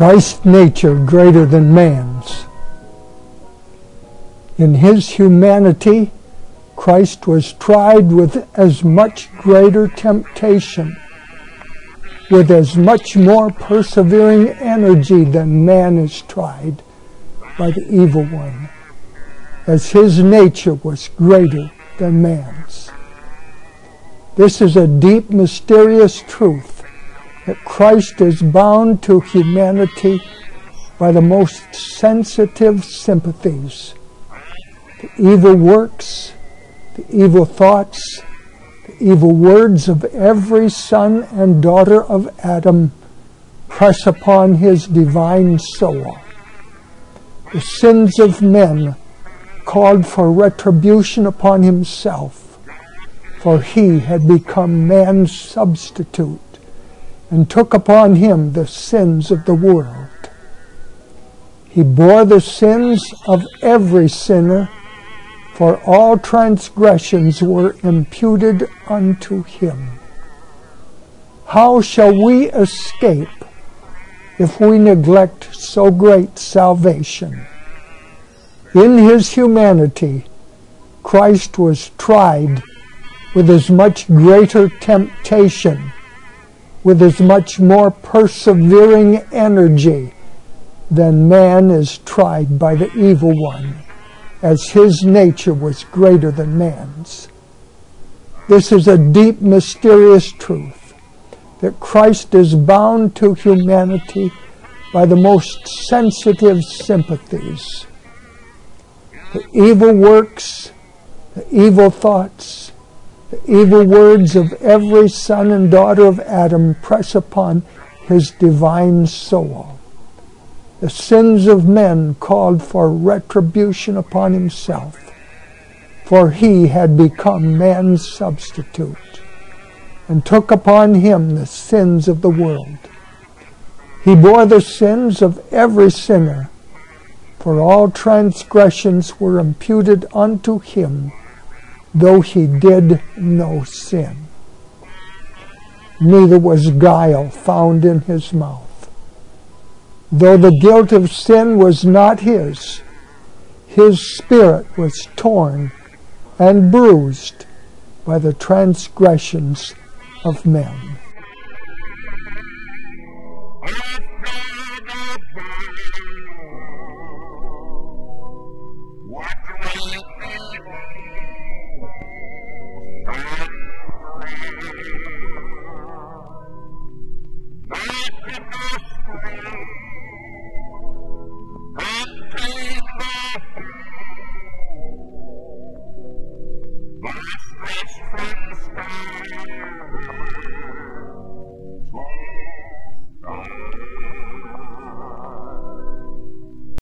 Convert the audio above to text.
Christ's nature greater than man's. In his humanity, Christ was tried with as much greater temptation, with as much more persevering energy than man is tried by the evil one, as his nature was greater than man's. This is a deep, mysterious truth, that Christ is bound to humanity by the most sensitive sympathies. The evil works, the evil thoughts, the evil words of every son and daughter of Adam press upon his divine soul. The sins of men called for retribution upon himself, for he had become man's substitute and took upon him the sins of the world. He bore the sins of every sinner, for all transgressions were imputed unto him. How shall we escape if we neglect so great salvation? In his humanity, Christ was tried with as much greater temptation, with as much more persevering energy than man is tried by the evil one, as his nature was greater than man's. This is a deep, mysterious truth, that Christ is bound to humanity by the most sensitive sympathies. The evil works, the evil thoughts, the evil words of every son and daughter of Adam press upon his divine soul. The sins of men called for retribution upon himself, for he had become man's substitute, and took upon him the sins of the world. He bore the sins of every sinner, for all transgressions were imputed unto him, though he did no sin. Neither was guile found in his mouth. Though the guilt of sin was not his spirit was torn and bruised by the transgressions of men.